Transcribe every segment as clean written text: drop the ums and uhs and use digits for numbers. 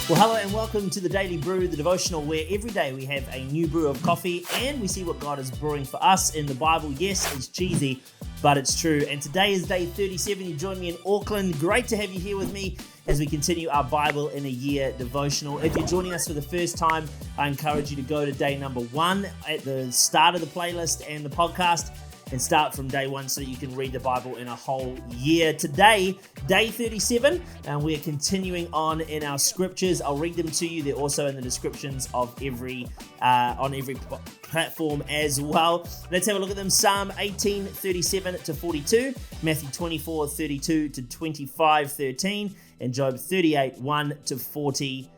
Well, hello and welcome to the Daily Brew, the devotional where every day we have a new brew of coffee and we see what God is brewing for us in the Bible. Yes, it's cheesy, but it's true. And today is day 37. You join me in Auckland. Great to have you here with me as we continue our Bible in a Year devotional. If you're joining us for the first time, I encourage you to go to day number 1 at the start of the playlist and the podcast and start from day 1 so that you can read the Bible in a whole year. Today, day 37, and we're continuing on in our scriptures. I'll read them to you. They're also in the descriptions of on every platform as well. Let's have a look at them. Psalm 18, 37 to 42, Matthew 24, 32 to 25, 13, and Job 38, 1 to 40.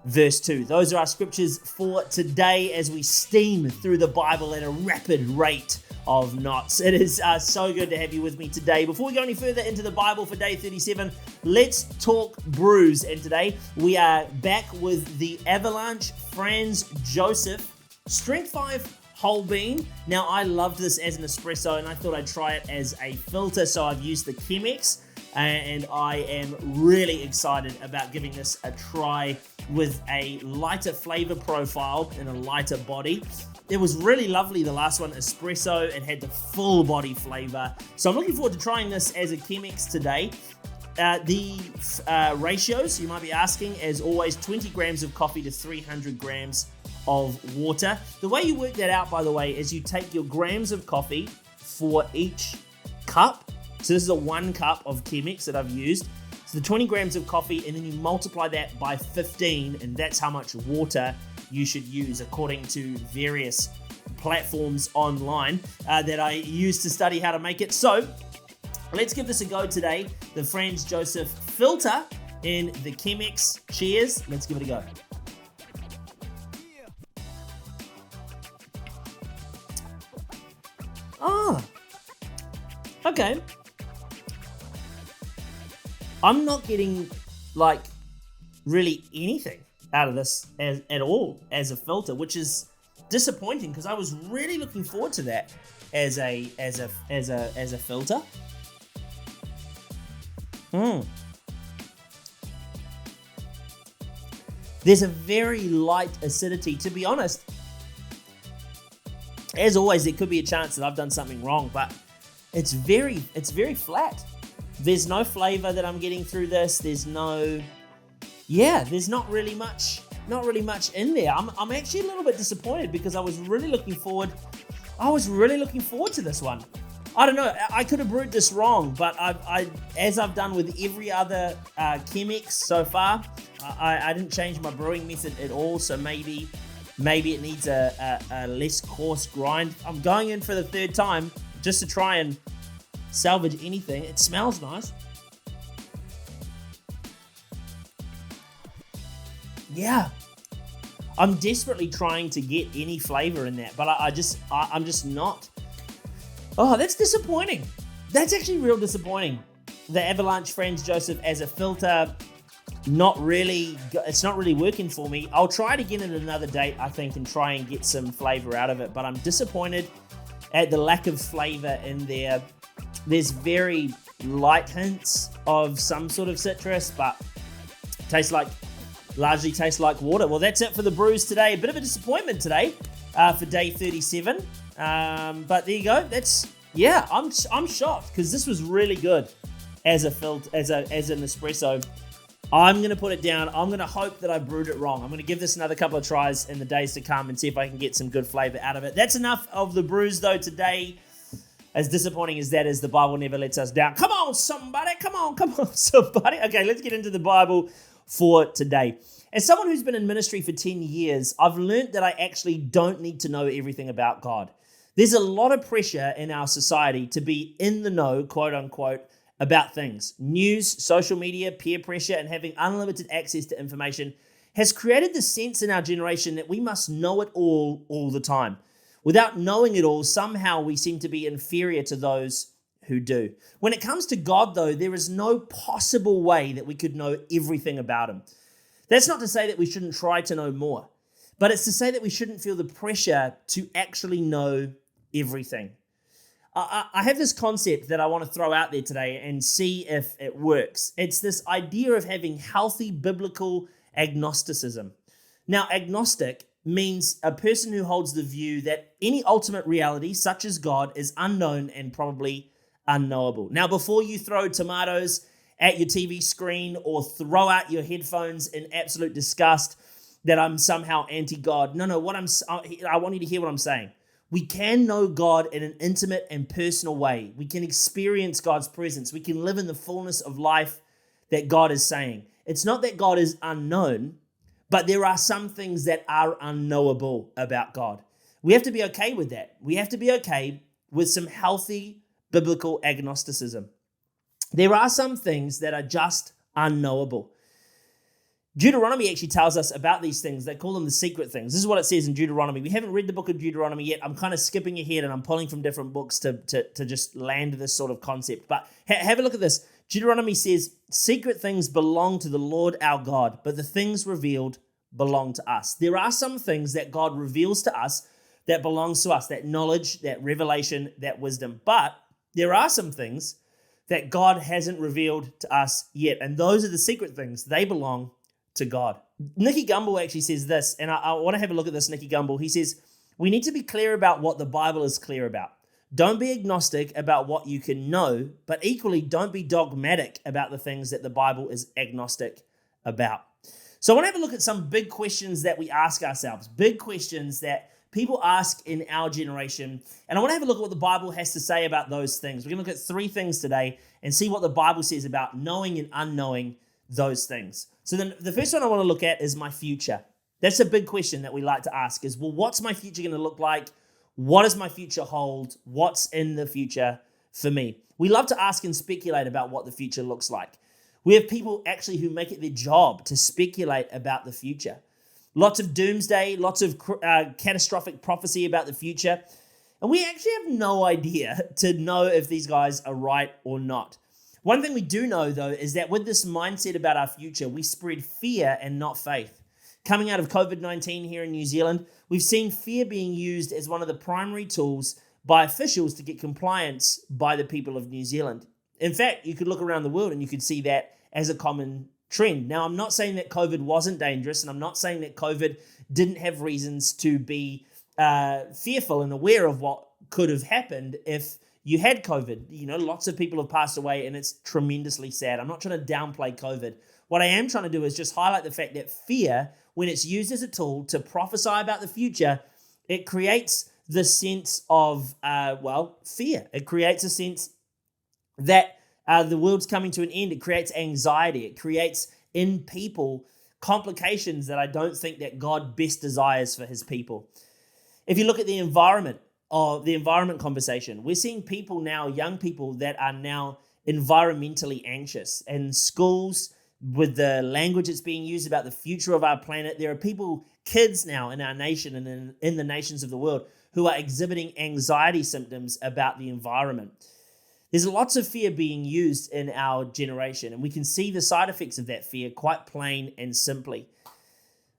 Verse 2. Those are our scriptures for today as we steam through the Bible at a rapid rate of knots. It is so good to have you with me today. Before we go any further into the Bible for day 37, let's talk brews. And today we are back with the Avalanche Franz Joseph Strength 5 whole bean. Now, I loved this as an espresso and I thought I'd try it as a filter, so I've used the Chemex. And I am really excited about giving this a try with a lighter flavor profile and a lighter body. It was really lovely, the last one, espresso. It had the full body flavor. So I'm looking forward to trying this as a Chemex today. The ratios, you might be asking, as always, 20 grams of coffee to 300 grams of water. The way you work that out, by the way, is you take your grams of coffee for each cup. So this is a 1 cup of Chemex that I've used. So the 20 grams of coffee, and then you multiply that by 15, and that's how much water you should use according to various platforms online that I use to study how to make it. So let's give this a go today. The Franz Joseph filter in the Chemex. Cheers. Let's give it a go. Oh, okay. I'm not getting really anything out of this at all as a filter, which is disappointing because I was really looking forward to that as a filter. There's a very light acidity. To be honest, as always, there could be a chance that I've done something wrong, but it's very flat. There's no flavor that I'm getting through this. There's not really much in there. I'm actually a little bit disappointed because I was really looking forward to this one. I don't know, I could have brewed this wrong, but as I've done with every other Chemex so far, I didn't change my brewing method at all, so maybe it needs a less coarse grind. I'm going in for the third time just to try and salvage anything. It smells nice. Yeah, I'm desperately trying to get any flavor in that, but I'm just not. Oh, that's disappointing. That's actually real disappointing. The Avalanche Franz Joseph as a filter, it's not really working for me. I'll try it again at another date, I think, and try and get some flavor out of it, but I'm disappointed at the lack of flavor in there. There's very light hints of some sort of citrus, but largely tastes like water. Well, that's it for the brews today. A bit of a disappointment today for day 37. But there you go. I'm shocked because this was really good as an espresso. I'm going to put it down. I'm going to hope that I brewed it wrong. I'm going to give this another couple of tries in the days to come and see if I can get some good flavor out of it. That's enough of the brews though today. As disappointing as that is, the Bible never lets us down. Come on, somebody. Come on, somebody. Okay, let's get into the Bible for today. As someone who's been in ministry for 10 years, I've learned that I actually don't need to know everything about God. There's a lot of pressure in our society to be in the know, quote unquote, about things. News, social media, peer pressure, and having unlimited access to information has created the sense in our generation that we must know it all the time. Without knowing it all, somehow we seem to be inferior to those who do. When it comes to God, though, there is no possible way that we could know everything about him. That's not to say that we shouldn't try to know more, but it's to say that we shouldn't feel the pressure to actually know everything. I have this concept that I want to throw out there today and see if it works. It's this idea of having healthy biblical agnosticism. Now, agnostic means a person who holds the view that any ultimate reality, such as God, is unknown and probably unknowable. Now, before you throw tomatoes at your TV screen or throw out your headphones in absolute disgust that I'm somehow anti-God, no, I want you to hear what I'm saying. We can know God in an intimate and personal way. We can experience God's presence. We can live in the fullness of life that God is saying. It's not that God is unknown, but there are some things that are unknowable about God. We have to be okay with that. We have to be okay with some healthy biblical agnosticism. There are some things that are just unknowable. Deuteronomy actually tells us about these things. They call them the secret things. This is what it says in Deuteronomy. We haven't read the book of Deuteronomy yet. I'm kind of skipping ahead and I'm pulling from different books to just land this sort of concept. But have a look at this. Deuteronomy says, secret things belong to the Lord our God, but the things revealed belong to us. There are some things that God reveals to us that belongs to us, that knowledge, that revelation, that wisdom. But there are some things that God hasn't revealed to us yet. And those are the secret things. They belong to God. Nicky Gumbel actually says this, and I want to have a look at this, Nicky Gumbel. He says, we need to be clear about what the Bible is clear about. Don't be agnostic about what you can know, but equally don't be dogmatic about the things that the Bible is agnostic about. So I want to have a look at some big questions that we ask ourselves, big questions that people ask in our generation. And I want to have a look at what the Bible has to say about those things. We're going to look at 3 things today and see what the Bible says about knowing and unknowing those things. So then the first one I want to look at is my future. That's a big question that we like to ask is, well, what's my future going to look like? What does my future hold? What's in the future for me? We love to ask and speculate about what the future looks like. We have people actually who make it their job to speculate about the future. Lots of doomsday, lots of catastrophic prophecy about the future. And we actually have no idea to know if these guys are right or not. One thing we do know, though, is that with this mindset about our future, we spread fear and not faith. Coming out of COVID-19 here in New Zealand, we've seen fear being used as one of the primary tools by officials to get compliance by the people of New Zealand. In fact, you could look around the world and you could see that as a common trend. Now, I'm not saying that COVID wasn't dangerous, and I'm not saying that COVID didn't have reasons to be fearful and aware of what could have happened if you had COVID. You know, lots of people have passed away, and it's tremendously sad. I'm not trying to downplay COVID. What I am trying to do is just highlight the fact that fear, when it's used as a tool to prophesy about the future, it creates the sense of, fear. It creates a sense that the world's coming to an end. It creates anxiety. It creates in people complications that I don't think that God best desires for his people. If you look at the environment conversation, we're seeing people now, young people that are now environmentally anxious. In schools, with the language that's being used about the future of our planet, there are kids now in our nation and in the nations of the world who are exhibiting anxiety symptoms about the environment. There's lots of fear being used in our generation, and we can see the side effects of that fear quite plain and simply.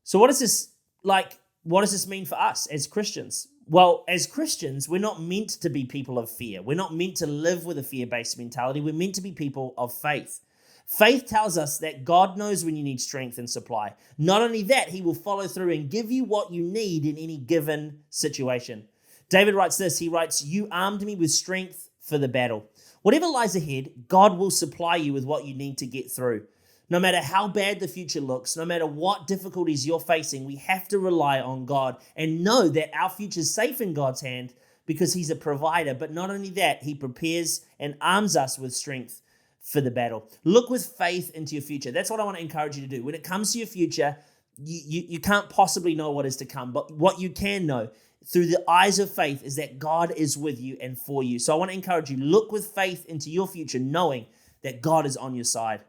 So what does this mean for us as Christians? Well, as Christians, we're not meant to be people of fear. We're not meant to live with a fear-based mentality. We're meant to be people of faith. Faith tells us that God knows when you need strength and supply. Not only that, he will follow through and give you what you need in any given situation. David writes this, he writes, "You armed me with strength for the battle." Whatever lies ahead, God will supply you with what you need to get through. No matter how bad the future looks, no matter what difficulties you're facing, we have to rely on God and know that our future is safe in God's hand because he's a provider. But not only that, he prepares and arms us with strength for the battle. Look with faith into your future. That's what I want to encourage you to do. When it comes to your future, you can't possibly know what is to come, but what you can know through the eyes of faith is that God is with you and for you. So I want to encourage you, look with faith into your future, knowing that God is on your side.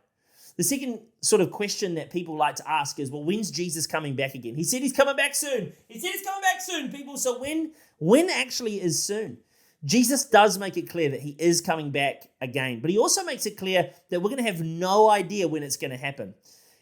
The second sort of question that people like to ask is, well, when's Jesus coming back again? He said he's coming back soon. People. So when actually is soon? Jesus does make it clear that he is coming back again, but he also makes it clear that we're going to have no idea when it's going to happen.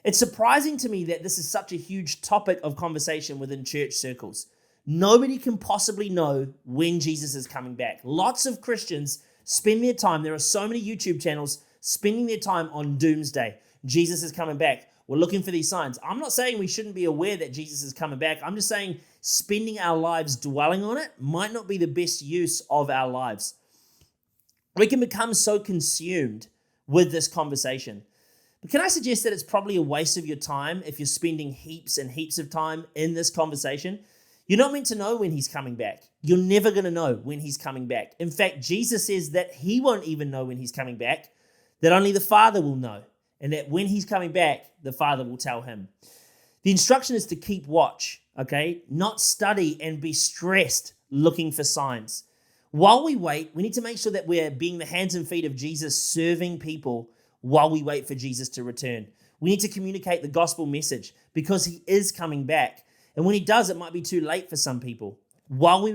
It's surprising to me that this is such a huge topic of conversation within church circles. Nobody can possibly know when Jesus is coming back. Lots of Christians spend their time, there are so many YouTube channels spending their time on doomsday. Jesus is coming back. We're looking for these signs. I'm not saying we shouldn't be aware that Jesus is coming back. I'm just saying spending our lives dwelling on it might not be the best use of our lives. We can become so consumed with this conversation. But can I suggest that it's probably a waste of your time if you're spending heaps and heaps of time in this conversation? You're not meant to know when he's coming back. You're never going to know when he's coming back. In fact, Jesus says that he won't even know when he's coming back, that only the Father will know, and that when he's coming back, the Father will tell him. The instruction is to keep watch, okay? Not study and be stressed looking for signs. While we wait, we need to make sure that we're being the hands and feet of Jesus, serving people while we wait for Jesus to return. We need to communicate the gospel message because he is coming back. And when he does, it might be too late for some people. While we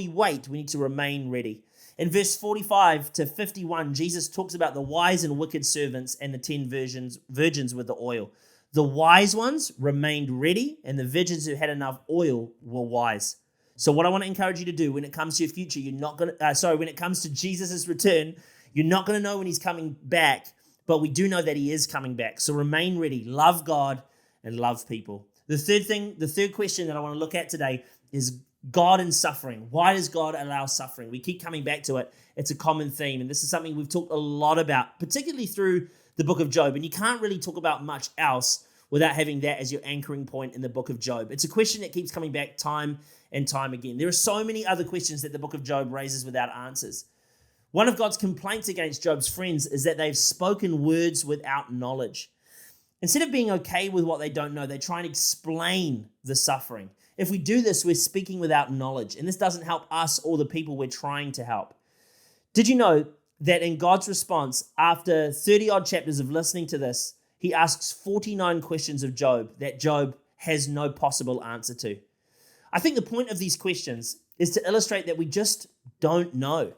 wait, we need to remain ready. In verse 45 to 51, Jesus talks about the wise and wicked servants and the 10 virgins with the oil. The wise ones remained ready, and the virgins who had enough oil were wise. So what I want to encourage you to do when it comes to your future, when it comes to Jesus' return, you're not going to know when he's coming back, but we do know that he is coming back. So remain ready, love God, and love people. The third question that I want to look at today is God and suffering. Why does God allow suffering? We keep coming back to it. It's a common theme, and this is something we've talked a lot about, particularly through the book of Job. And you can't really talk about much else without having that as your anchoring point in the book of Job. It's a question that keeps coming back time and time again. There are so many other questions that the book of Job raises without answers. One of God's complaints against Job's friends is that they've spoken words without knowledge. Instead of being okay with what they don't know, they try and explain the suffering. If we do this, we're speaking without knowledge, and this doesn't help us or the people we're trying to help. Did you know that in God's response, after 30-odd chapters of listening to this, he asks 49 questions of Job that Job has no possible answer to? I think the point of these questions is to illustrate that we just don't know.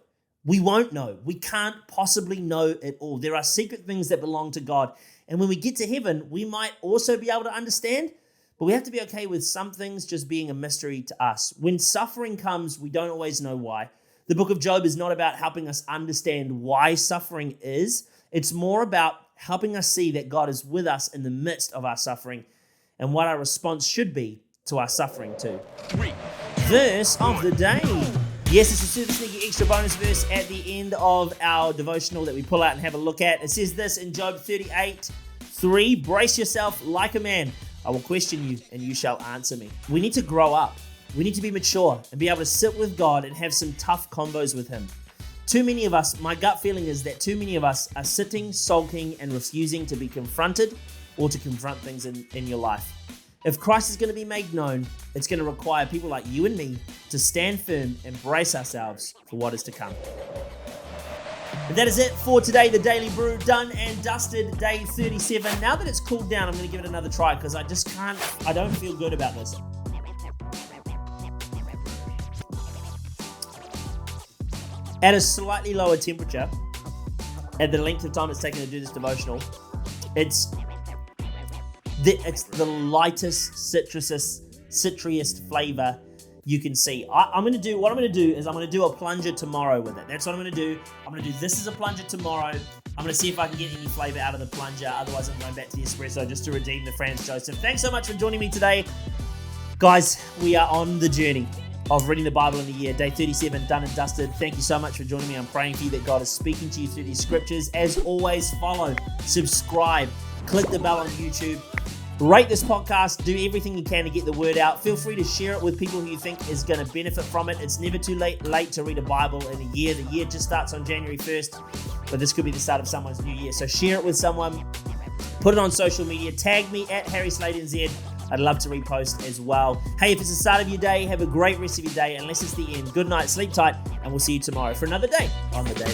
We won't know. We can't possibly know it all. There are secret things that belong to God. And when we get to heaven, we might also be able to understand, but we have to be okay with some things just being a mystery to us. When suffering comes, we don't always know why. The book of Job is not about helping us understand why suffering is. It's more about helping us see that God is with us in the midst of our suffering and what our response should be to our suffering too. Verse of the day. Yes, it's a super sneaky extra bonus verse at the end of our devotional that we pull out and have a look at. It says this in Job 38:3, brace yourself like a man. I will question you and you shall answer me. We need to grow up. We need to be mature and be able to sit with God and have some tough combos with him. Too many of us, my gut feeling is that too many of us are sitting, sulking, and refusing to be confronted or to confront things in your life. If Christ is going to be made known, it's going to require people like you and me to stand firm and brace ourselves for what is to come. And that is it for today, the Daily Brew, done and dusted, day 37. Now that it's cooled down, I'm going to give it another try because I don't feel good about this. At a slightly lower temperature, at the length of time it's taken to do this devotional, it's the lightest citrusest flavor you can see. What I'm going to do is I'm going to do a plunger tomorrow with it. That's what I'm going to do. I'm going to do this as a plunger tomorrow. I'm going to see if I can get any flavor out of the plunger. Otherwise, I'm going back to the espresso just to redeem the Franz Joseph. Thanks so much for joining me today. Guys, we are on the journey of reading the Bible in a year. Day 37, done and dusted. Thank you so much for joining me. I'm praying for you that God is speaking to you through these scriptures. As always, follow, subscribe, click the bell on YouTube. Rate this podcast. Do everything you can to get the word out. Feel free to share it with people who you think is going to benefit from it. It's never too late to read a Bible in a year. The year just starts on January 1st, but this could be the start of someone's new year. So share it with someone. Put it on social media. Tag me at Harry Slade NZ. I'd love to repost as well. Hey, if it's the start of your day, have a great rest of your day. Unless it's the end, good night, sleep tight, and we'll see you tomorrow for another day on the Daily.